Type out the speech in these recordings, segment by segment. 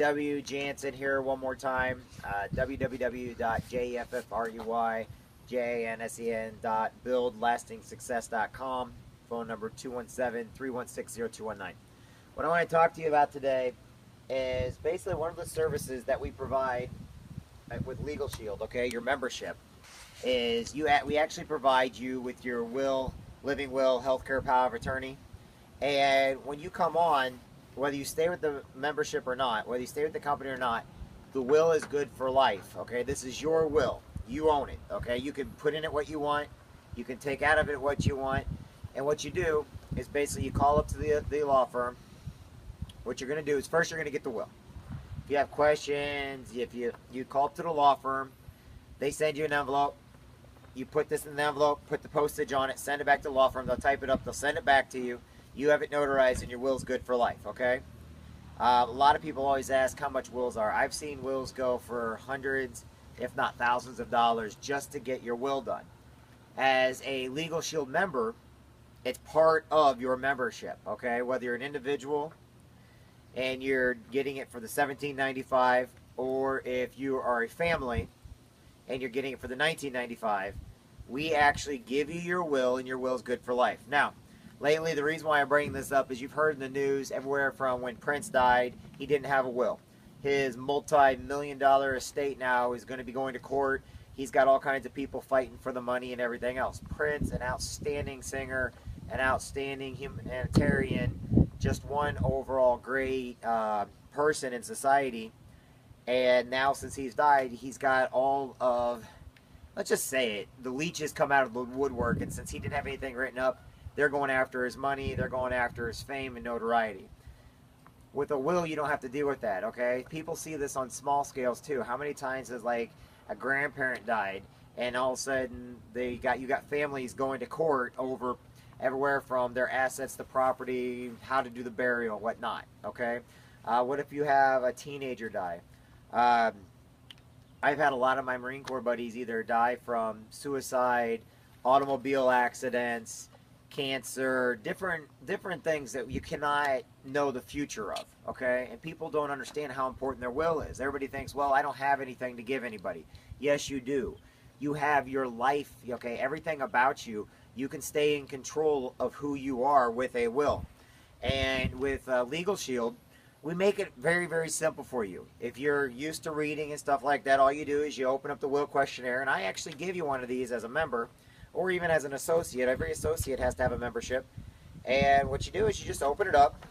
Jansen here one more time. www.jffruyjansen.buildlastingsuccess.com. Phone number 217-316-0219. What I want to talk to you about today is basically one of the services that we provide with Legal Shield, okay, your membership, is we actually provide you with your will, living will, healthcare power of attorney. And when you come on, whether you stay with the membership or not, whether you stay with the company or not, the will is good for life, okay? This is your will. You own it, okay? You can put in it what you want. You can take out of it what you want. And what you do is basically you call up to the law firm. What you're going to do is first you're going to get the will. If you have questions, if you call up to the law firm, they send you an envelope. You put this in the envelope, put the postage on it, send it back to the law firm. They'll type it up. They'll send it back to you. You have it notarized, and your will's good for life, okay? A lot of people always ask how much wills are. I've seen wills go for hundreds, if not thousands of dollars just to get your will done. As a Legal Shield member, it's part of your membership, okay? Whether you're an individual and you're getting it for the $17.95, or if you are a family and you're getting it for the $19.95, we actually give you your will, and your will's good for life. Now, lately, the reason why I'm bringing this up is you've heard in the news everywhere from when Prince died, he didn't have a will. His multi-million-dollar estate now is going to be going to court. He's got all kinds of people fighting for the money and everything else. Prince, an outstanding singer, an outstanding humanitarian, just one overall great person in society. And now, since he's died, he's got all of, let's just say it, the leeches come out of the woodwork. And since he didn't have anything written up, they're going after his money. They're going after his fame and notoriety. With a will, you don't have to deal with that, okay? People see this on small scales, too. How many times has, like, a grandparent died, and all of a sudden you got families going to court over everywhere from their assets to property, how to do the burial, whatnot, okay? What if you have a teenager die? I've had a lot of my Marine Corps buddies either die from suicide, automobile accidents, cancer, different things that you cannot know the future of, okay? And people don't understand how important their will is. Everybody thinks, well, I don't have anything to give anybody. Yes, you do. You have your life, okay? Everything about you. You can stay in control of who you are with a will. And with Legal Shield, we make it very, very simple for you. If you're used to reading and stuff like that, all you do is you open up the will questionnaire, and I actually give you one of these as a member, or even as an associate. Every associate has to have a membership. And what you do is you just open it up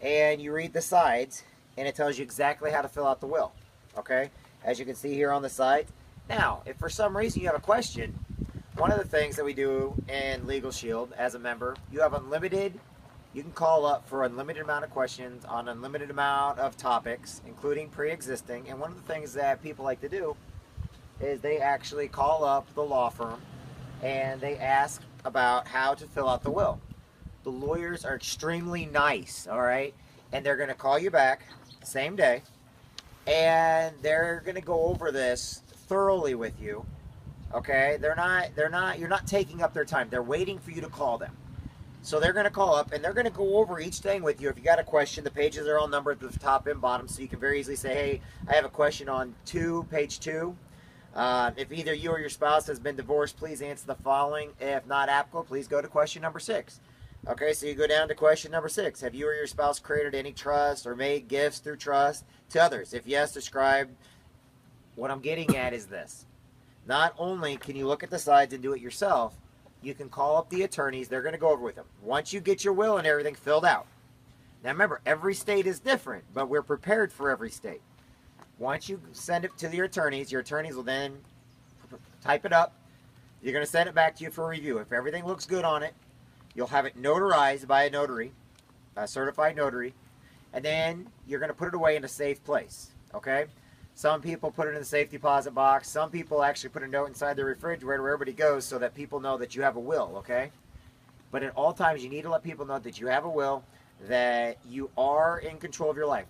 and you read the sides, and it tells you exactly how to fill out the will, okay? As you can see here on the sides. Now, if for some reason you have a question, one of the things that we do in Legal Shield as a member, you have unlimited, you can call up for unlimited amount of questions on unlimited amount of topics, including pre-existing. And one of the things that people like to do is they actually call up the law firm and they ask about how to fill out the will. The lawyers are extremely nice, all right? And they're going to call you back the same day, and they're going to go over this thoroughly with you, okay? You're not taking up their time. They're waiting for you to call them. So they're going to call up, and they're going to go over each thing with you. If you got a question, the pages are all numbered at the top and bottom, so you can very easily say, hey, I have a question on page 2. If either you or your spouse has been divorced, please answer the following. If not applicable, please go to question number 6. Okay, so you go down to question number 6. Have you or your spouse created any trust or made gifts through trust to others? If yes, describe. What I'm getting at is this. Not only can you look at the sides and do it yourself, you can call up the attorneys. They're going to go over with them. Once you get your will and everything filled out. Now remember, every state is different, but we're prepared for every state. Once you send it to your attorneys will then type it up. You're going to send it back to you for review. If everything looks good on it, you'll have it notarized by a notary, a certified notary, and then you're going to put it away in a safe place, okay? Some people put it in the safe deposit box. Some people actually put a note inside the refrigerator where everybody goes so that people know that you have a will, okay? But at all times, you need to let people know that you have a will, that you are in control of your life.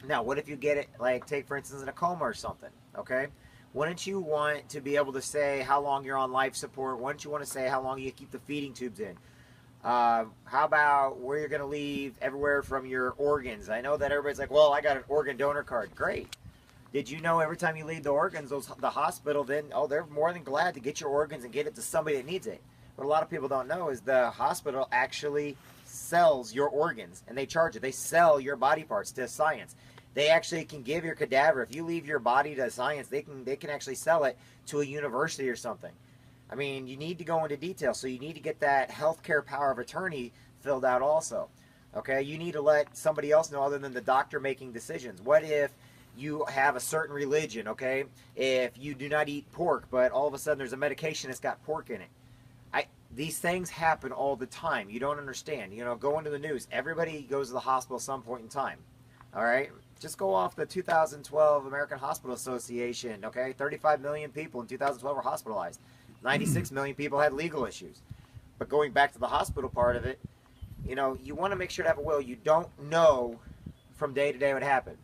Now, what if you get it, like, take, for instance, in a coma or something, okay? Wouldn't you want to be able to say how long you're on life support? Wouldn't you want to say how long you keep the feeding tubes in? How about where you're going to leave everywhere from your organs? I know that everybody's like, well, I got an organ donor card. Great. Did you know every time you leave the organs, the hospital then, oh, they're more than glad to get your organs and get it to somebody that needs it. What a lot of people don't know is the hospital actually sells your organs, and they charge it. They sell your body parts to science. They actually can give your cadaver. If you leave your body to science, they can actually sell it to a university or something. I mean, you need to go into detail, so you need to get that healthcare power of attorney filled out also. Okay, you need to let somebody else know other than the doctor making decisions. What if you have a certain religion, okay? If you do not eat pork, but all of a sudden there's a medication that's got pork in it. These things happen all the time. You don't understand. You know, go into the news. Everybody goes to the hospital at some point in time. All right? Just go off the 2012 American Hospital Association, okay? 35 million people in 2012 were hospitalized. 96 million people had legal issues. But going back to the hospital part of it, you know, you want to make sure to have a will. You don't know from day to day what happened.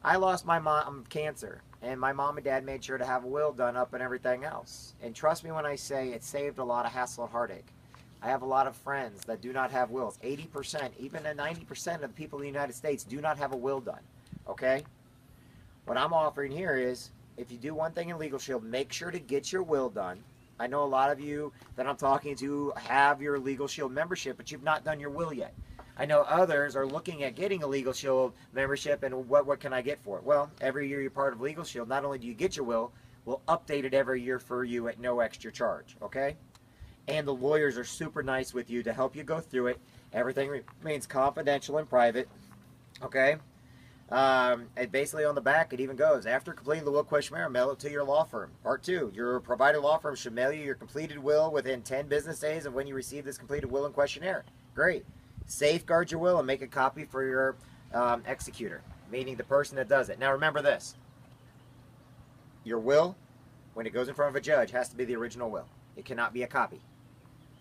I lost my mom cancer, and my mom and dad made sure to have a will done up and everything else. And trust me when I say it saved a lot of hassle and heartache. I have a lot of friends that do not have wills. 80%, even 90% of the people in the United States do not have a will done. Okay? What I'm offering here is, if you do one thing in Legal Shield, make sure to get your will done. I know a lot of you that I'm talking to have your Legal Shield membership, but you've not done your will yet. I know others are looking at getting a Legal Shield membership, and what can I get for it? Well, every year you're part of Legal Shield, not only do you get your will, we'll update it every year for you at no extra charge, okay? And the lawyers are super nice with you to help you go through it. Everything remains confidential and private, okay? And basically on the back, it even goes, after completing the will questionnaire, mail it to your law firm. Part 2, your provider law firm should mail you your completed will within 10 business days of when you receive this completed will and questionnaire. Great. Safeguard your will and make a copy for your executor, meaning the person that does it. Now remember this. Your will, when it goes in front of a judge, has to be the original will. It cannot be a copy,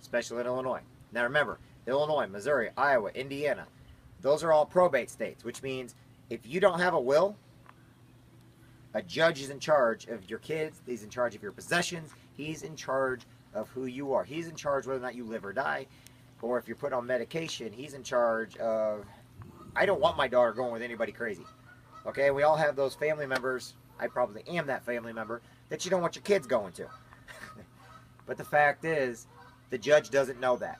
especially in Illinois. Now remember, Illinois, Missouri, Iowa, Indiana, those are all probate states, which means if you don't have a will, a judge is in charge of your kids, he's in charge of your possessions, he's in charge of who you are. He's in charge whether or not you live or die, or if you're put on medication, he's in charge of, I don't want my daughter going with anybody crazy. Okay, we all have those family members, I probably am that family member, that you don't want your kids going to. But the fact is, the judge doesn't know that.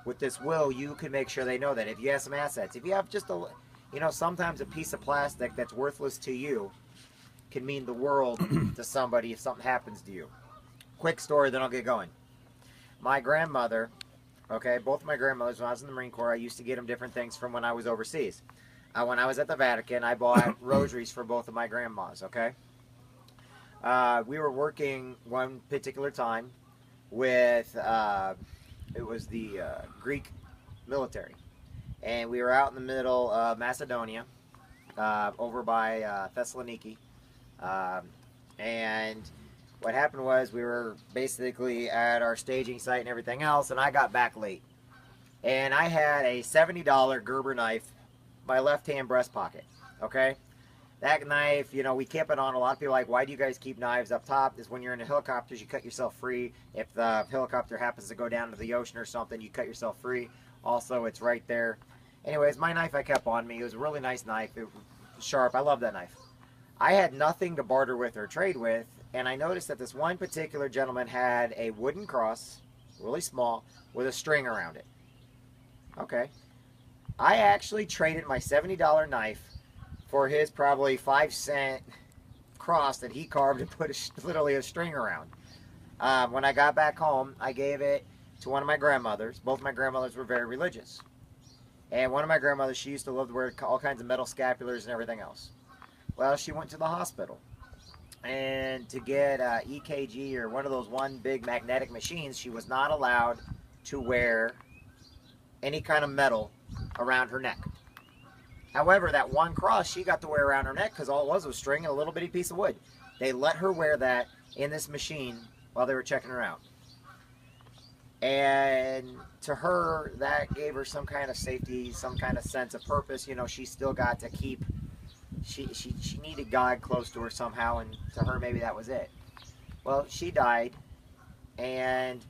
With this will, you can make sure they know that. If you have some assets, if you have just a, you know, sometimes a piece of plastic that's worthless to you can mean the world to somebody if something happens to you. Quick story, then I'll get going. My grandmother, okay, both of my grandmothers, when I was in the Marine Corps, I used to get them different things from when I was overseas. When I was at the Vatican, I bought rosaries for both of my grandmas, okay? We were working one particular time with, it was the Greek military. And we were out in the middle of Macedonia, over by Thessaloniki. And what happened was we were basically at our staging site and everything else, and I got back late. And I had a $70 Gerber knife, my left-hand breast pocket, okay? That knife, you know, we kept it on. A lot of people are like, why do you guys keep knives up top? Is when you're in the helicopters, you cut yourself free. If the helicopter happens to go down to the ocean or something, you cut yourself free. Also, it's right there. Anyways, my knife I kept on me. It was a really nice knife. It was sharp. I love that knife. I had nothing to barter with or trade with, and I noticed that this one particular gentleman had a wooden cross, really small, with a string around it. Okay. I actually traded my $70 knife for his probably 5-cent cross that he carved and put literally a string around. When I got back home, I gave it to one of my grandmothers. Both my grandmothers were very religious. And one of my grandmothers, she used to love to wear all kinds of metal scapulars and everything else. Well, she went to the hospital. And to get EKG or one of those one big magnetic machines, she was not allowed to wear any kind of metal around her neck. However, that one cross she got to wear around her neck because all it was string and a little bitty piece of wood. They let her wear that in this machine while they were checking her out. And to her, that gave her some kind of safety, some kind of sense of purpose. You know, she still got to keep, she needed God close to her somehow, and to her maybe that was it. Well, she died, and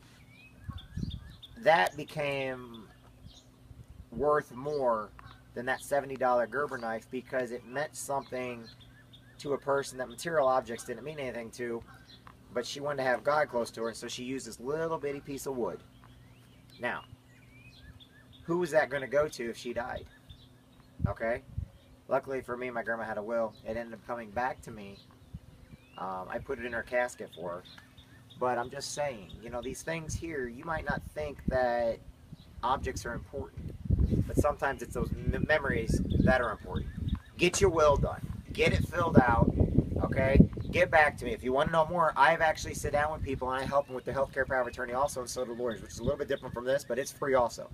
that became worth more than that $70 Gerber knife because it meant something to a person that material objects didn't mean anything to, but she wanted to have God close to her, and so she used this little bitty piece of wood. Now, who was that going to go to if she died? Okay? Luckily for me, my grandma had a will. It ended up coming back to me. I put it in her casket for her. But I'm just saying, you know, these things here, you might not think that objects are important, but sometimes it's those memories that are important. Get your will done. Get it filled out, okay? Get back to me. If you want to know more, I've actually sit down with people and I help them with the healthcare power of attorney also, and so do lawyers, which is a little bit different from this, but it's free also.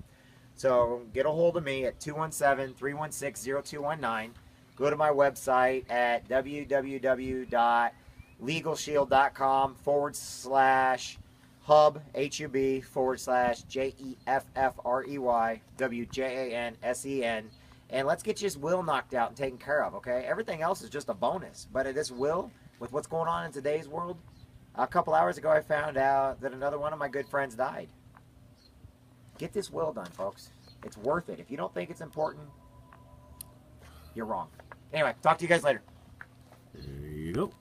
So get a hold of me at 217-316-0219. Go to my website at www.legalshield.com/hub, HUB, /JEFFREY, WJANSEN. And let's get this will knocked out and taken care of, okay? Everything else is just a bonus. But this will, with what's going on in today's world, a couple hours ago I found out that another one of my good friends died. Get this will done, folks. It's worth it. If you don't think it's important, you're wrong. Anyway, talk to you guys later. There you go.